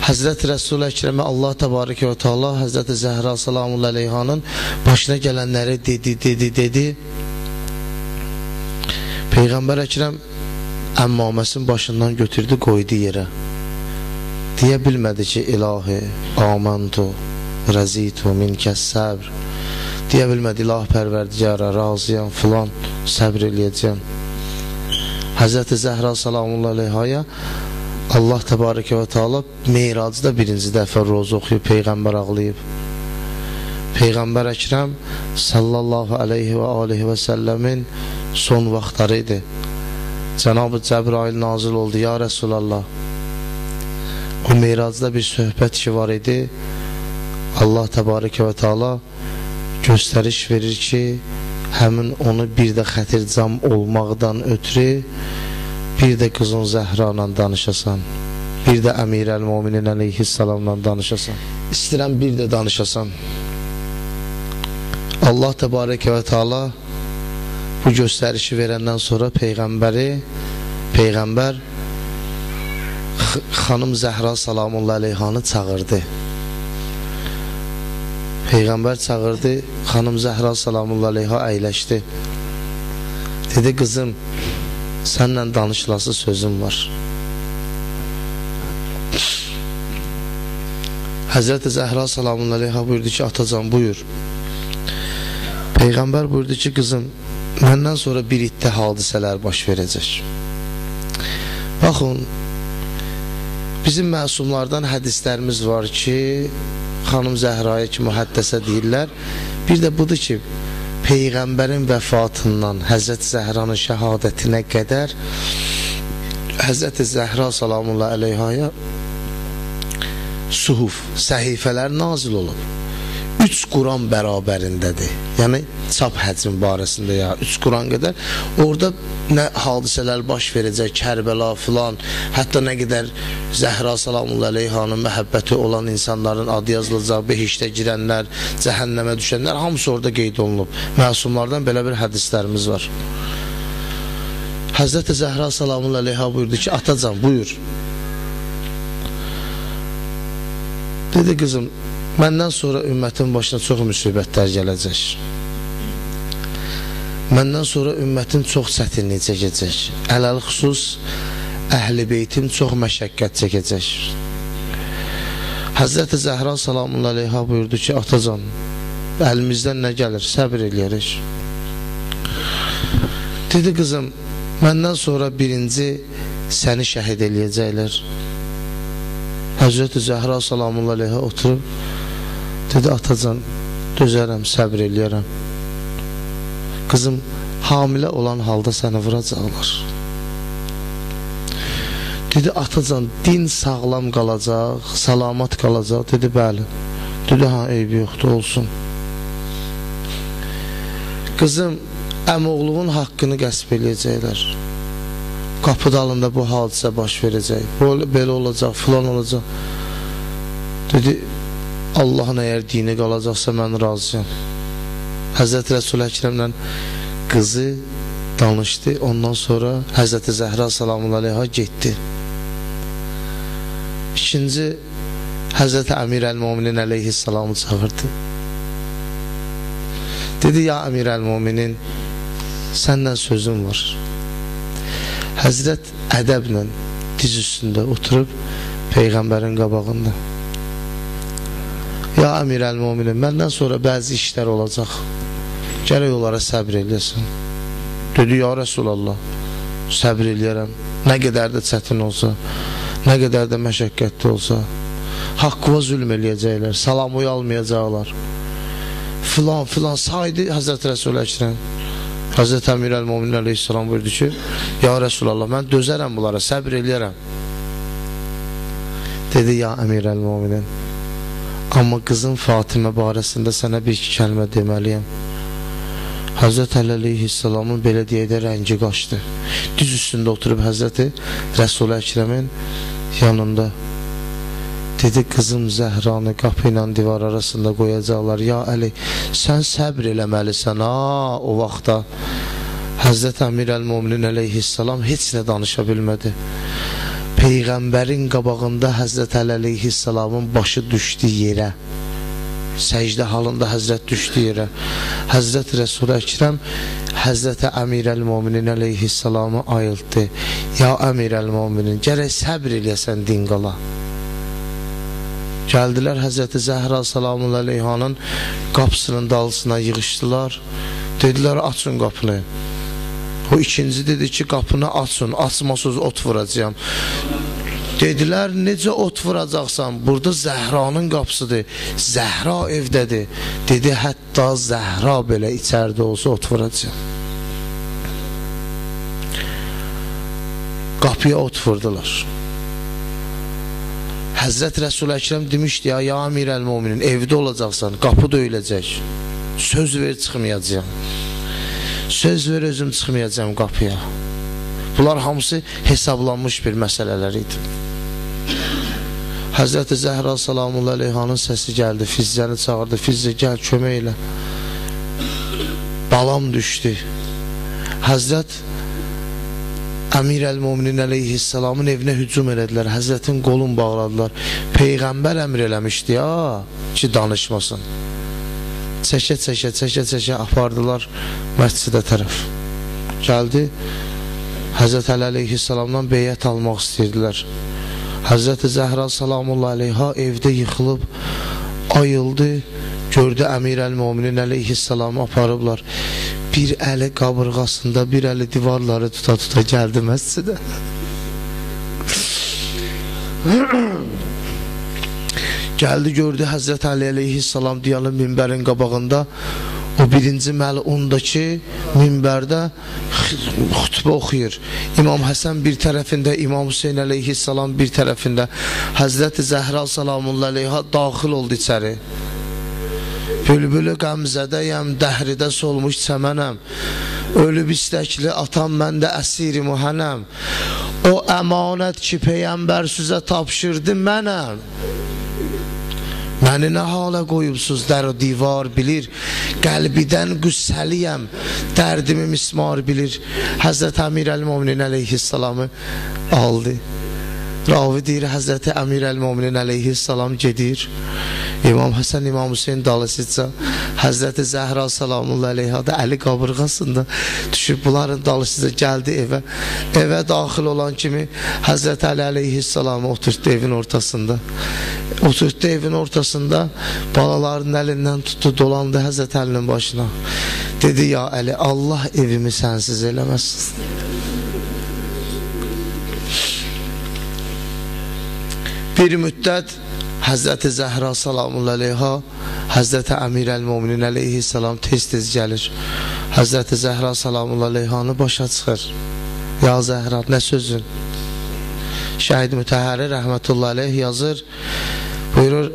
Həzrəti Rəsul-i Əkrəmə Allah təbarəkə və teala Həzrəti Zəhra salamullahi aleyhanın başına gələnləri dedi. Peyğəmbər Əkrəm əmmaməsinin başından götürdü, qoydu yerə. Deyə bilmədi ki, ilahi, amantu, rəzitu, minkəs səbr. Deyə bilmədi, ilah pərverdigara, razıyam, filan, səbr eləyəcəm. Həzrəti Zəhra salamullahi aleyhaya Allah təbarəkə və teala Meyracda birinci dəfə roza oxuyub, Peyğəmbər ağlayıb. Peyğəmbər Əkrəm sallallahu aleyhi və aleyhi və səlləmin son vaxtları idi. Cənab-ı Cəbrail nazil oldu, ya Resulallah. O Meyracda bir söhbət ki var idi, Allah təbarəkə və teala göstəriş verir ki, həmin onu bir də xətircam olmaqdan ötürü, bir də qızın Zəhra ilə danışasan, bir də Əmir əl-Muminin əleyhissalamla danışasan, istəyirəm bir də danışasan. Allah təbarəkə və teala bu göstərişi verəndən sonra Peyğəmbər xanım Zəhra salamullahi aleyhanı çağırdı. Peyğəmbər çağırdı, xanım Zəhra salamullahi aleyha əyləşdi. Dedi, qızım, sənlə danışılası sözüm var. Həzrəti Zəhra salamullahi aleyha buyurdu ki, atacan buyur. Peyğəmbər buyurdu ki, qızım, məndən sonra bir iddə hadisələr baş verəcək. Baxın, bizim məsumlardan hədislərimiz var ki, xanım Zəhraya ki mühəddəsə deyirlər. Bir də budur ki, Peyğəmbərin vəfatından Həzrəti Zəhranın şəhadətinə qədər Həzrəti Zəhra salamullahi aleyhaya suhuf, səhifələr nazil olub. 3 Quran bərabərindədir. Yəni çap həcmi barəsində ya 3 Quran qədər. Orada nə hadisələr baş verəcək, Kərbəla filan, hətta nə qədər Zəhra salamullahi aleyhanın məhəbbəti olan insanların adı yazılacaq, behiştə girənlər, cəhənnəmə düşənlər, hamısı orada qeyd olunub. Məsumlardan belə bir hədislərimiz var. Həzrəti Zəhra salamun aleyha buyurdu ki, atacan buyur. Dedi qızım, məndən sonra ümmətin başına çox müsibətlər gələcək. Məndən sonra ümmətin çox çətinlik çəkəcək. Ələl xüsus əhl-i beytim çox məşəqqət çəkəcək. Həzrəti Zəhra salamun aleyha buyurdu ki, atacan, əlimizdən nə gəlir, səbir eləyərik. Dedi qızım, məndən sonra birinci səni şəhid eləyəcəklər. Həzrəti Zəhra salamun aleyha oturub, dedi atacan, dözərəm, səbir eləyərəm. Qızım, hamilə olan halda səni vuracaqlar. Dedi atacan, din sağlam qalacaq, salamat qalacaq. Dedi bəli. Dedi ha, eybi yoxdur, olsun. Qızım, əmoğluğun haqqını qəsb eləyəcəklər. Qapı dalında bu hadisə baş verəcək. Belə olacaq, filan olacaq. Dedi, Allahın əgər dini qalacaqsa mən razıyam. Həzrəti Rəsul Əkrəmlə qızı danışdı. Ondan sonra Həzrəti Zəhra salamun aleyha getdi. İkinci Həzrəti Əmir əl-Muminin əleyhissalamı çağırdı. Dedi, ya Əmir əl-Muminin, səndən sözüm var. Həzrət ədəblə diz üstündə oturub Peyğəmbərin qabağında. Ya Əmir əl-Muminin, məndən sonra bəzi işlər olacaq. Gərək onlara səbir eləyəsən. Dedi, ya Rəsulallah, səbir eləyərəm. Nə qədər də çətin olsa, nə qədər də məşəqqətli olsa, haqqıva zülm eləyəcəklər, salam uyalmayacaqlar. Filan saydı Həzrət Rəsul Əkrəm. Həzrət Əmir əl-Muminin əleyhissalam buyurdu ki, ya Rəsulallah, mən dözərəm bunlara, səbir eləyərəm. Dedi, ya Əmir əl-Muminin, amma qızın Fatimə barəsində sənə bir iki kəlmə deməliyəm. Həzrət Əli əleyhissalamın belə deyədə rəngi qaçdı. Düz üstündə oturub Həzrəti Rəsul Əkrəmin yanında. Dedi, qızım Zəhranı qapı ilə divar arasında qoyacaqlar. Ya Əli, sən səbr eləməlisən. O vaxtda Həzrət Əmir əl-Muminin əleyhissalam heç nə danışa bilmədi. Peyğəmbərin qabağında Həzrət Əli əleyhissalamın başı düşdü yerə. Səcdə halında Həzrət düşdü yerə. Həzrət Rəsul Əkrəm Həzrət Əmir əl-Muminin əleyhissalamı ayıltdı. Ya Əmir əl-Muminin, gərək səbr eləyəsən din qala. Gəldilər Həzrəti Zəhra salamun aleyhanın qapısının dalısına yığışdılar. Dedilər, açın qapını. O ikinci dedi ki, qapını açın, açmasız ot vuracağım. Dedilər, necə ot vuracaqsan? Burada Zəhranın qapısıdır, Zəhra evdədir. Dedi, hətta Zəhra belə içərdə olsa ot vuracağım. Qapıya ot vurdular. Həzrət Rəsul Əkrəm demişdi, ya Əmir əl-Muminin, evdə olacaqsan, qapı döyüləcək. Söz ver, çıxmayacağım. Söz ver, özüm çıxmayacağım qapıya. Bunlar hamısı hesablanmış bir məsələlər idi. Həzrəti Zəhra salamun aleyhanın səsi gəldi, Fizzəni çağırdı. Fizzə, gəl, kömək elə. Balam düşdü. Həzrət Əmir əl-Muminin əleyhissalamın evinə hücum elədilər. Həzrətin qolun bağladılar. Peyğəmbər əmr eləmişdi ya ki, danışmasın. Çəkə apardılar məscidə tərəf. Gəldi, Həzrət Əli əleyhissalamdan beyyət almaq istəyirdilər. Həzrəti Zəhra salamullahi aleyha evdə yıxılıb, ayıldı, gördü Əmir əl-Muminin əleyhissalamı aparıblar. Bir əli qabırğasında, bir əli divarları tuta-tuta gəldi məscidə. Gəldi, gördü Həzrət Əli əleyhissalam diyanın minbərin qabağında. O birinci məlundakı minbərdə xutbə oxuyur. İmam Həsən bir tərəfində, İmam Hüseyin əleyhissalam bir tərəfində. Həzrəti Zəhra salamullahi aleyha daxil oldu içəri. Bülbülü qəmzədəyəm, dəhridə solmuş çəmənəm. Ölüb istəkli atam, mən də əsiri mühənəm. O əmanət ki, Peyyəmbər sizə tapşırdı mənəm. məni nə hala qoyubsuz, dər o divar bilir, qəlbidən qüssəliyəm, dərdimi mismar bilir. Həzrət Əmir əl-Müminin əleyhissalamı aldı. Ravi deyir, Həzrət Əmir əl-Müminin əleyhissalam gedir. İmam Həsən, İmam Hüseyin dalısıca Həzrət Zəhra salamullah əleyha da əli qabırğasında düşüb bunların dalısıca gəldi evə. Evə daxil olan kimi Həzrət Əli əleyhissalamı oturtdu evin ortasında. Oturtdu evin ortasında, balaların əlindən tutdu, dolandı Həzrət Əlinin başına. Dedi, ya Əli, Allah evimi sənsiz eləməsin. Bir müddət Həzrət Zəhra salamullah əleyha, Həzrət Əmir əl-Müminin əleyhissalam tez-tez gəlir. Həzrət Zəhra salamullah əleyhanı başa çıxır. Ya Zəhra, nə sözün? Şəhid Mütəhhəri rəhmətullah əleyh yazır, buyurur,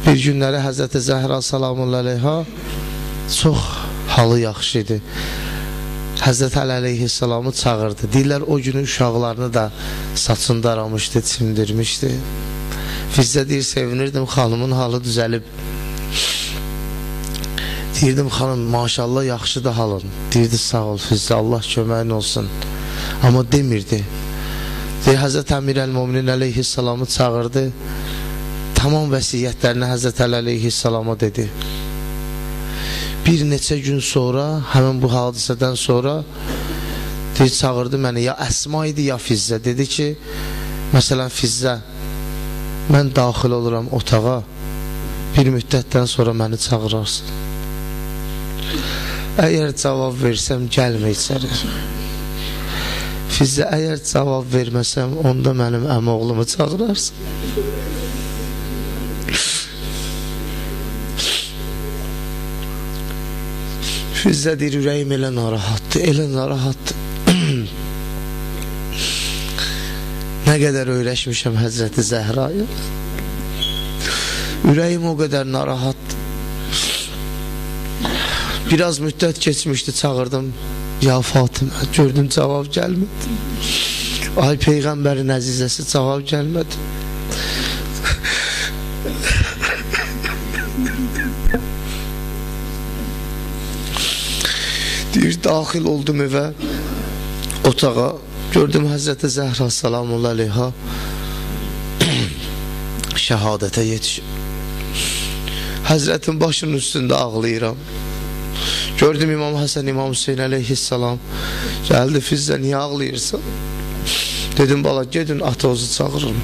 bir günləri Həzrət Zəhra salamullah əleyha çox halı yaxşı idi. Həzrət Əli əleyhissalamı çağırdı. Deyirlər, o günün uşaqlarını da saçını daramışdı, çimdirmişdi. Fizzə deyir, sevinirdim, xanımın halı düzəlib. Deyirdim, xanım, maşallah yaxşıdır halın. Deyirdi, sağ ol Fizzə, Allah köməyin olsun. Amma demirdi. Deyir, Həzrət Əmir əl-Müminin əleyhissalamı çağırdı. Tamam vəsiyyətlərini Həzrət Əli əleyhissalama dedi. Bir neçə gün sonra, həmin bu hadisədən sonra deyir, çağırdı məni, ya Əsma idi, ya Fizzə. Dedi ki, məsələn Fizzə, mən daxil oluram otağa, bir müddətdən sonra məni çağırarsın. Əgər cavab versəm, gəlmə içəri. Fizzə, əgər cavab verməsəm, onda mənim əmoğlumu çağırarsın. Fizzə deyir, ürəyim elə narahatdır, elə narahatdır. Nə qədər öyrəşmişəm Həzrəti Zəhraya. Ürəyim o qədər narahatdır. Biraz müddət keçmişdi, çağırdım. Ya Fatimə, gördüm cavab gəlmədi. Ay Peyğəmbərin əzizəsi, cavab gəlmədi. Deyir, daxil oldum evə, otağa. Gördüm Həzrət Zəhra salamullah əleyha şəhadətə yetişir. Həzrətin başının üstündə ağlayıram. Gördüm İmam Həsən, İmam Hüseyin əleyhissalam gəldi. Fizzə, niyə ağlayırsan? Dedim, bala, gedin atozu çağırın.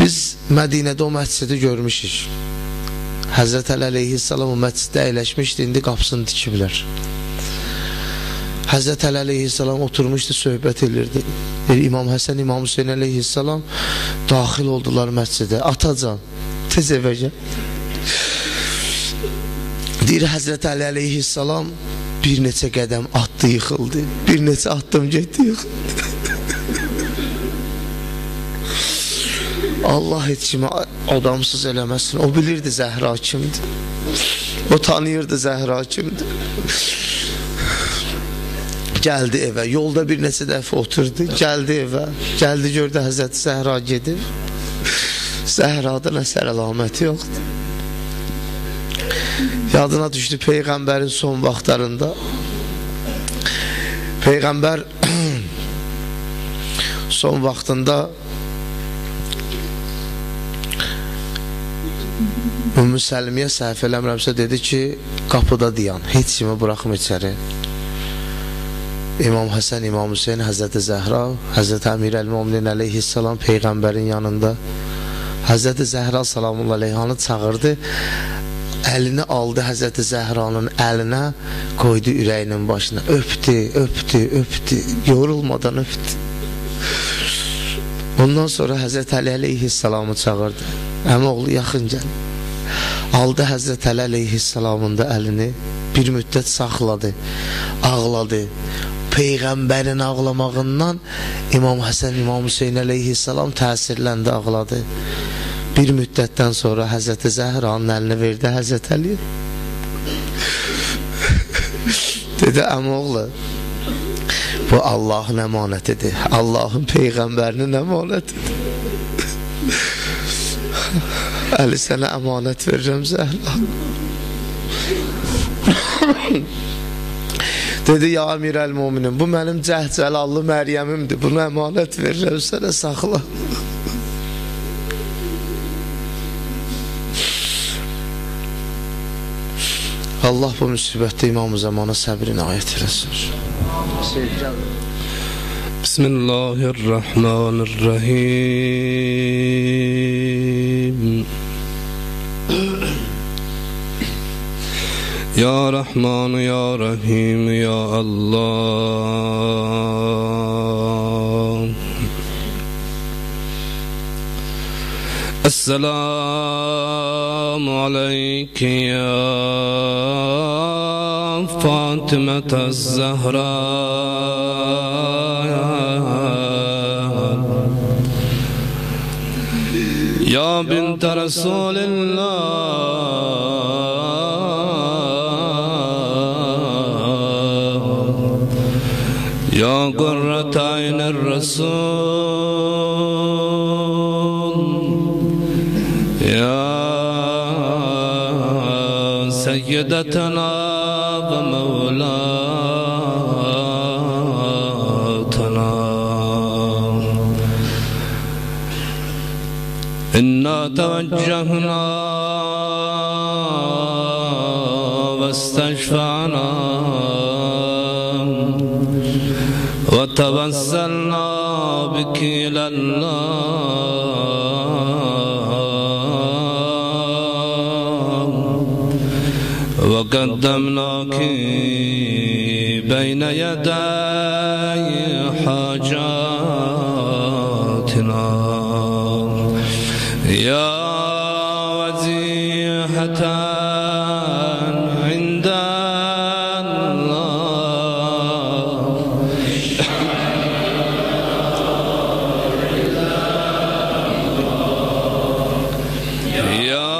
Biz Mədinədə o məscidi görmüşük. Həzrət Əli əleyhissalam o məsciddə əyləşmişdi, indi qapısını dikiblər. Həzrət Əli əleyhissalam oturmuşdu, söhbət edirdi. İmam Həsən, İmam Hüseyin əleyhissalam daxil oldular məscidə. Atacan, tez evə gəl. Deyir, Həzrət Əli əleyhissalam bir neçə qədəm atdı, yıxıldı. Bir neçə atdım, getdi, yıxıldı. Allah heç kimi adamsız eləməsin. O bilirdi Zəhra kimdir. O tanıyırdı Zəhra kimdir. Gəldi evə, yolda bir neçə dəfə oturdu, gəldi evə, gəldi gördü Həzrət Zəhra gedir. Zəhrada nəsər əlaməti yoxdur. Yadına düşdü Peyğəmbərin son vaxtlarında. Peyğəmbər son vaxtında Ümmü Səlmiyə səhv eləmirəmsə dedi ki, qapıda dayan, heç kimi buraxma içəri. İmam Həsən, İmam Hüseyin, Həzrəti Zəhra, Həzrəti Əmir əl-Müminin əleyhissalam Peyğəmbərin yanında. Həzrəti Zəhra salamullah əleyhanı çağırdı, əlini aldı Həzrəti Zəhranın əlinə, qoydu ürəyinin başına, öpdü, öpdü, öpdü, yorulmadan öpdü. Ondan sonra Həzrəti Əli əleyhissalamı çağırdı, əmoğlu yaxın gəl. Aldı Həzrəti Əli əleyhissalamın da əlini, bir müddət saxladı, ağladı. Peyğəmbərin ağlamağından İmam Həsən, İmam Hüseyin əleyhissalam təsirləndi, ağladı. Bir müddətdən sonra Həzrəti Zəhranın əlini verdi Həzrət Əliyə. Dedi, əmoğlu, bu Allahın əmanətidir, Allahın Peyğəmbərinin əmanətidir. Əli sənə əmanət verirəm Zəhra. Dedi ya Əmir əl-Müminin, bu mənim cəhcəlallı Məryəmimdir, bunu əmanət verirəm sənə, saxla. Allah bu müsibətdə İmam-ı Zamana səbrin ayət eləsin. Bismillahirrahmanirrahim. Ya Rahman, Ya Rahim, Ya Allah. Esselamu aleyki ya Fatıma az-Zahra. Ya bint Resulillah, ya qurrat aynir Resul, ya Seyyidatana ve Mevlatana. İnna tevecehna ve isteşfa'na ve tevesselna biki ilallah ve qaddamnaki beyne yeday hacatina. Ya vazihatan indallah, ya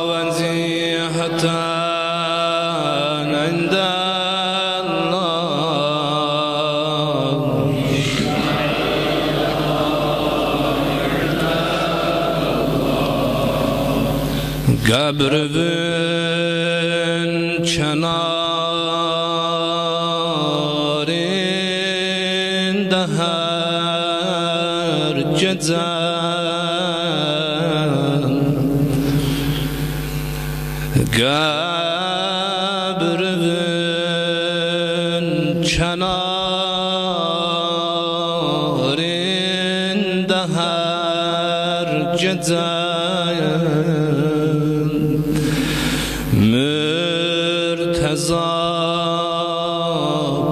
vazihatan indallah, Qəbrün kənarında hər gecə Qəbrün kənarında hər gecə Mürteza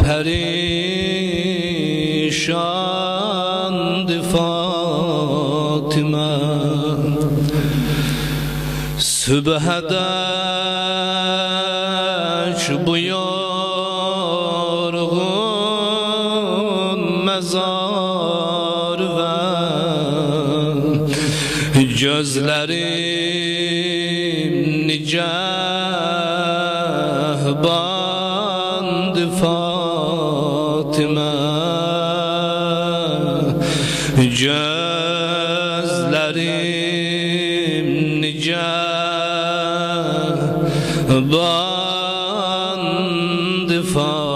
perişandı Fatıma, Sübhədək bu yorğun mezar və gözlərim nigahbandı Fatıma, gözlərim nigahbandı Fatıma.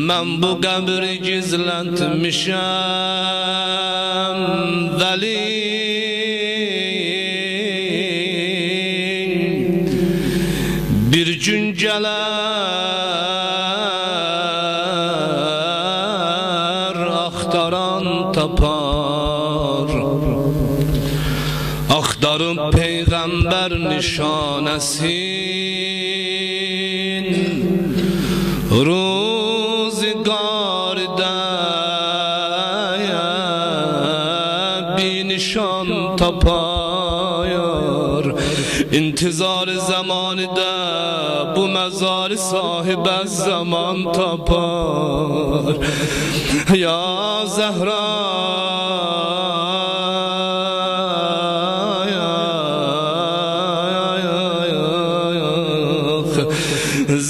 Mən bu qəbri gizlətmişəm vəli, bir gün gələr axtaran tapar, axtarıb Peyğəmbər nişanəsin, ruzigarda bir nişan tapar. İntizar zamanında bu mezar sahib az zaman tapar. Ya Zehra,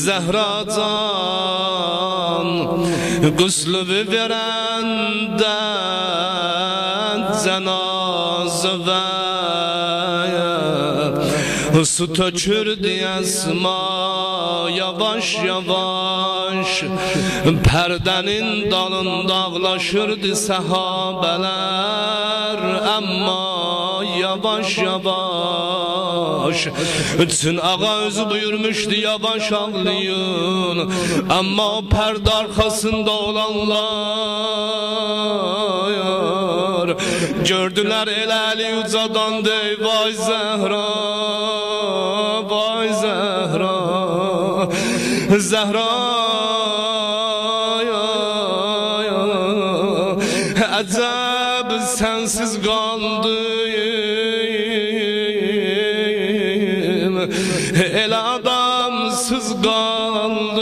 Zehra can Guslu verende cenaze su tökürdü esma yavaş yavaş perdenin dalında ağlaşırdı sahabeler ama yavaş yavaş bütün ağa özü buyurmuştu yavaş ağlayın ama o perde arkasında olanlar gördüler el ucadan dey vay Zehra vay Zehra Zehra acab sensiz kaldım el adamsız kaldım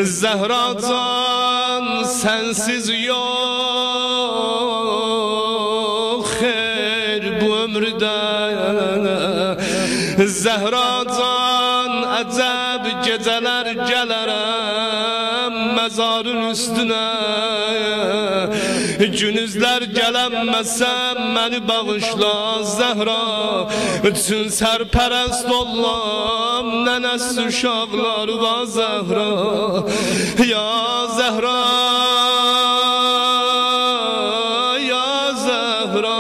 Zehra'dan sensiz yok her bu ömrde Zehra'dan acab geceler gelerem mezarın üstüne Günüzler gelemezsem beni bağışla Zehra bütün serperest olam nenesi uşaklar var Zehra ya Zehra ya Zehra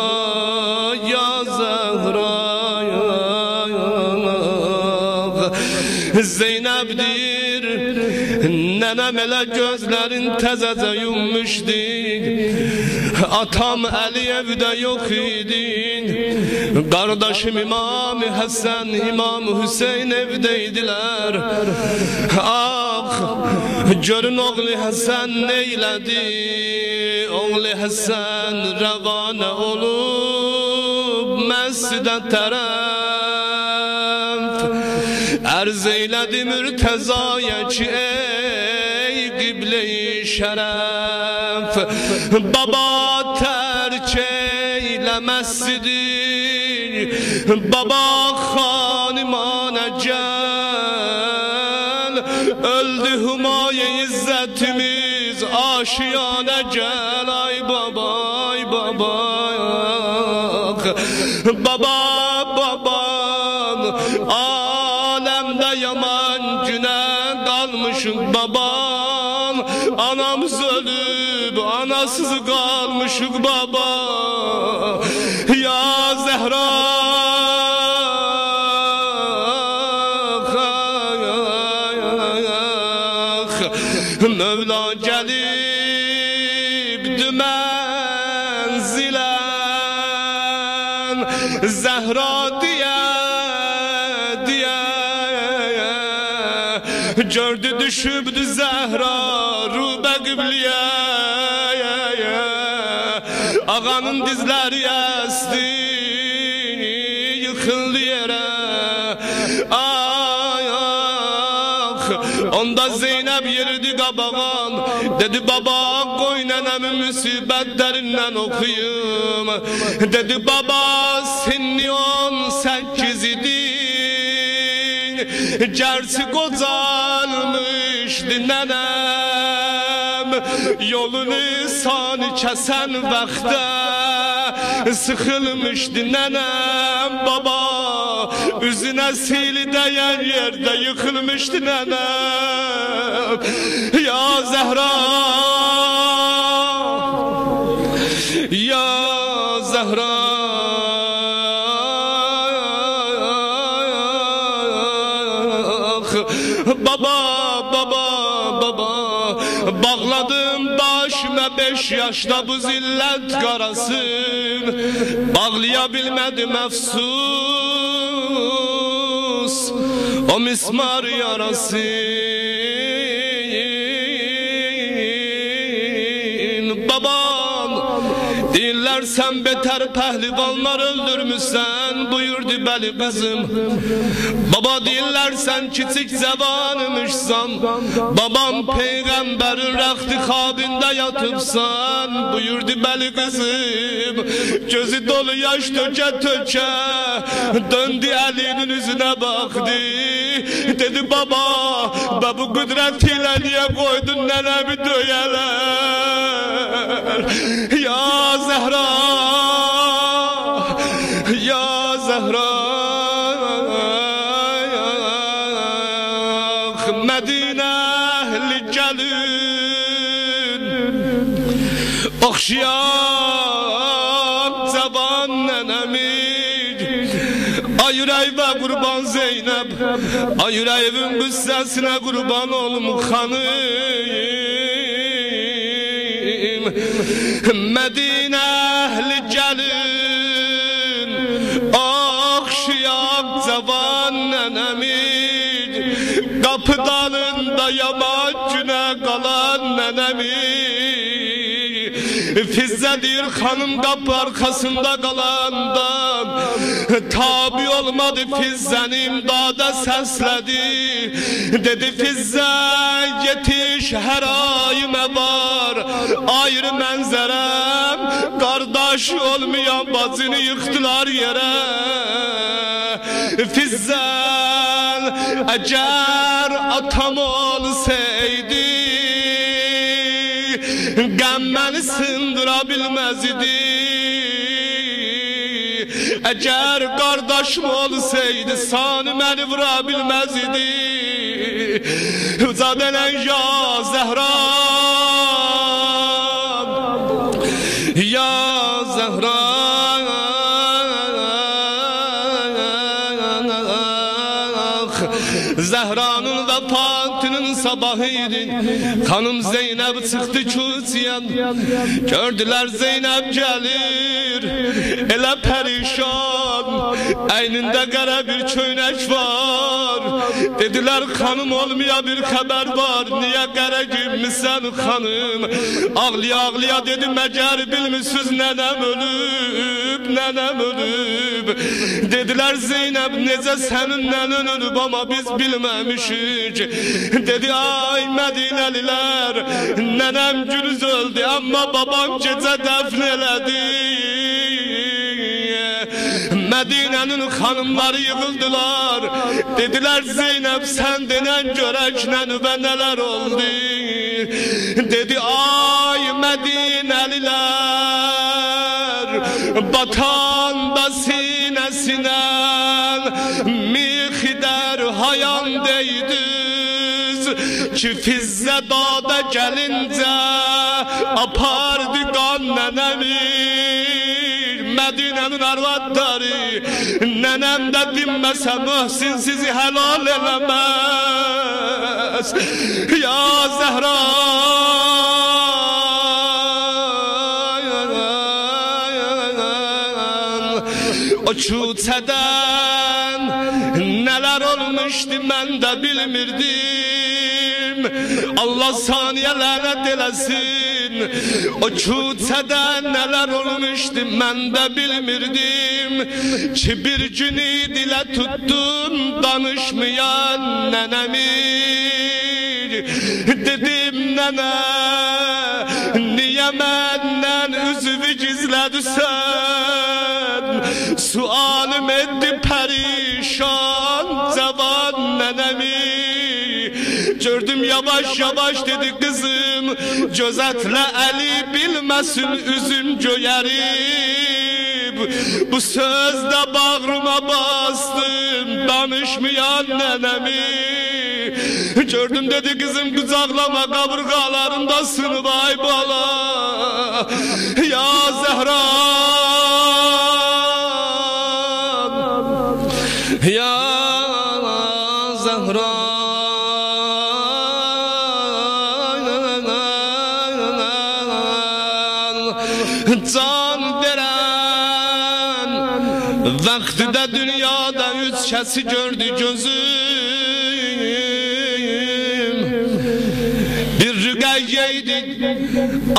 ya Zehra Zeynep'dir nenem ele gözlerin tezeze yummuşdu atam Ali evde yok idi kardeşim İmam Hasan İmam Hüseyin evdeydiler ah görün oğlu Hasan neyledi oğlu Hasan revane olup mescide taraf arz eyledi Mürteza'ya ki ey kıble-i şeref baba terk eyle mescidi baba hanımana gel öldü Humaye izzetimiz aşiyane gel ay baba ay baba baba baban alemde yaman güne kalmışım babam anamız ölüp anasız kalmışık baba ya Zehra Mevla gelip dümenzilen Zehra diye gördü düşübdü Zehra rube kıbliye ağanın dizleri esti yıkıldı yere onda Zeynep yeridi kabağan dedi baba koy nenemi musibetlerinden okuyum dedi baba sinni 18 idi gerçi kocalmışdı nenem yolunu sani kesen vakte sıkılmıştı nenem baba üzüne sili değer yerde yıkılmıştı nenem ya Zehra ya Zehra baba baba baba bağladım başıma 5 yaşta bu zillet karasın bağlayabilmedim efsus o mismar yarasın babam Deyirlər sən betər pəhlivanlar öldürmüşsən, buyurdu bəli qızım. Baba deyirlər sən kiçik cavanımışsan, babam peyğəmbərin rəxti xabində yatıbsan, buyurdu bəli qızım. Gözü dolu yaş tökə tökə döndü əlinin üzünə baxdı. Dedi baba, bu qüdrət ilə niyə qoydun nənəmi döyələr? Ya Zəhra, ya Zəhra, Mədinə əhli gəlin, oxşayan cavan nənəmi. Ay ürəyvə qurban Zeynəb, ay ürəyimin qüssəsinə qurban olum xanım. Mədinə əhli gəlin, oxşayan cavan nənəmi. Qapı dalında yaman günə qalan nənəmi. Fizzədir xanım qapı arxasında qalandan, tabi olmadı Fizzəni imdada səslədi. Dedi Fizzə yetiş hər ayımə var, ayrı mənzərəm, qardaş olmayan bacını yıxdılar yerə. Fizzən əgər atam olsaydı, qəm məni sındıra bilməz idi. Əgər qardaşım olsaydı, sanı məni vura bilməz idi. Ucad elən ya Zəhra, ya Zəhra, Zəhranın vəfatının sabahıydı. Xanım Zeynəb çıxdı küçəyə, gördülər Zeynəb gəlir, elə pərişan, əynində qara bir köynək var. Dedilər xanım olmaya bir xəbər var, niyə qara giyinmisən xanım? Ağlaya ağlaya dedi məgər bilmişsiniz nənəm ölüb, nənəm ölüb. Dedilər Zeynəb necə sənin nənən ölüb amma biz bilməmişik. Dedi ay Mədinəlilər, nənəm günüz öldü amma babam gecə dəfn elədi. Mədinənin xanımları yığıldılar. Dedilər Zeynəb sən denən görək nənübə nələr oldu. Dedi ay Mədinəlilər, batan da sinəsindən mixidər hayan deydiz ki Fizzə dada gəlincə apardı qan nənəmi. Mədinənin arvadları, nənəm də dinməsə Möhsin sizi helal eləməz. Ya Zəhra, o küçədən nələr olmuşdu mən də bilmirdim. Allah saniyə lənət eləsin. O küçədən nələr olmuşdu mən də bilmirdim. Ki bir günü dilə tutdum danışmayan nənəmi. Dedim nənə, niyə məndən üzvü gizlədirsən? Sualım etdi pərişan cavan nənəmi. Gördüm yavaş yavaş dedi kızım, gözətlə əli bilməsin üzüm göyərib. Bu sözdə bağrıma bastım danışmayan nənəmi. Gördüm dedi kızım qucaqlama qaburğalarında sınıb ay bala. Ya Zəhra, ya Zəhra, can verən vaxtida dünyada üç kəsi gördü gözüm. Bir Rüqəyyəydi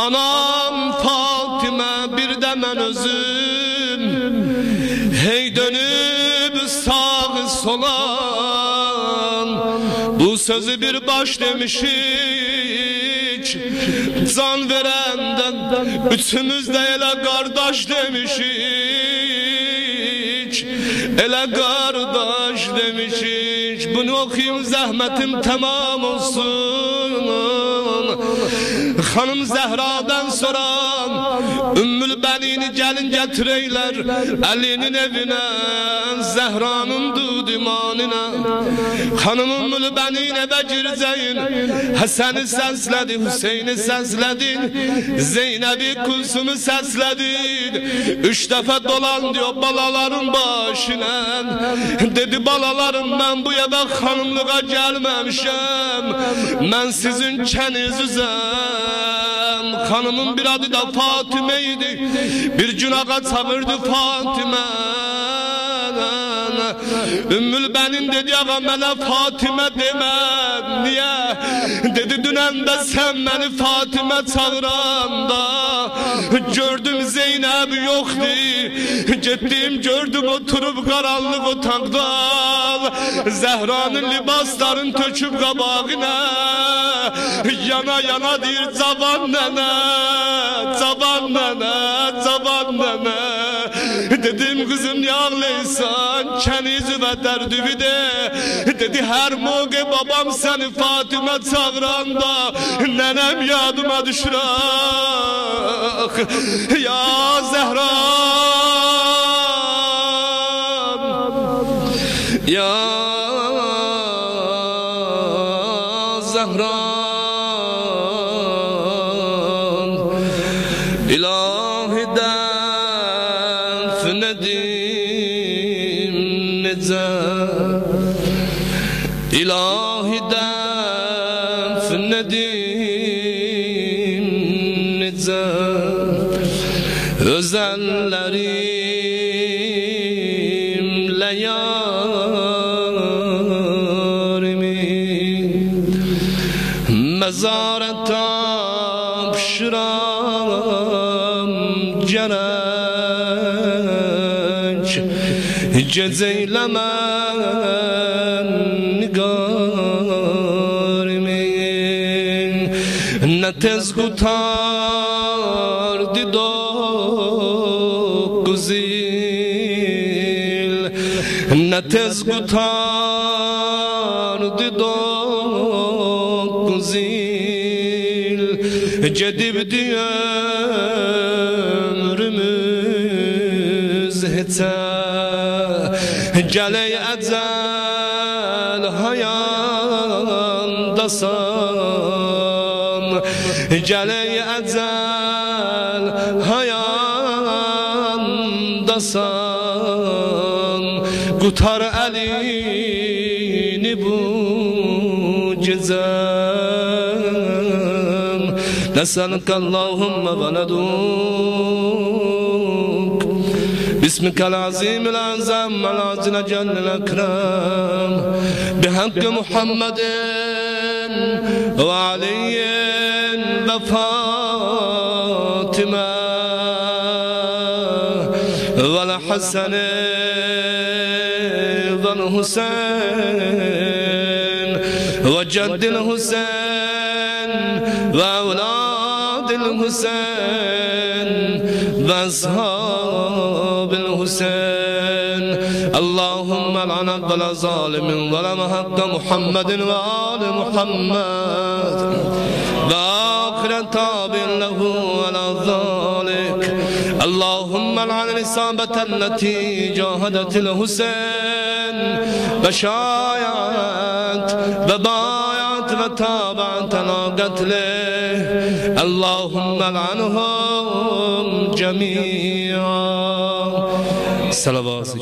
anam Fatimə, bir də solan. Bu sözü bir baş demişik, can verenden üçümüz de ele kardeş demişik, ele kardeş demişik. Bunu okuyayım, zahmetim tamam olsun. Hanım Zehra'dan soran Ümmül Benini gelin getireyler Ali'nin evine, Zehra'nın dudimanına. Hanım Ümmül Benin eve gireceğin, Hasan'ı sesledin, Hüseyin'i sesledin, Zeynep'i Kulsum'u sesledin. 3 defa dolan diyor balaların başına. Dedi balalarım, ben bu eve hanımlığa gelmemişim, ben sizin çenizinizim. Hanımın bir adı da Fatime'ydi, bir cunağa çağırdı Fatime. Ümmül Benin dedi ağa mənə Fatime demə. Niye? Dedi dünəndə sen beni Fatime çağıranda gördüm Zeynep yoktu, gittim gördüm oturup karanlık otaqda, Zehra'nın libasların töküp qabağına, yana yana deyir cavan nənə, cavan nənə, cavan nənə. Dedim kızım ne ağlaysan, kenizi ve derdüvi de. Dedi her moğe babam seni Fatime çağıranda nenem yadıma düşür. Ya Zehra, ya Zehra, ilahiden fnedim nece, ilahiden fnedim nece, özellerimle yarimi mezara tapşıram gerek, geceylemen nigarimi. Ne tez kurtardı dokuz yıl, ne tez kurtardı dokuz yıl, gedibdi ömrümüz hiçe. Gələk əcəl hayandasan, gələk əcəl hayandasan, qutar əlini bu gecə. Nəsəlükə Allahümmə və nəduk باسمك العظيم الأعظم العظيم جل الأكرم بحق محمد وعلي وفاطمة والحسن والحسين وجد الحسين وأولاد الحسين وأصحاب الحسين. اللهم لعن كل ظالم ظلم حق محمد وآل محمد وآخر تابع له على ذلك. اللهم لعن الإصابة التي جاهدت الحسين وشايعت وبايعت وتابعت على قتله. اللهم لعنهم جميعا. Salavat-ı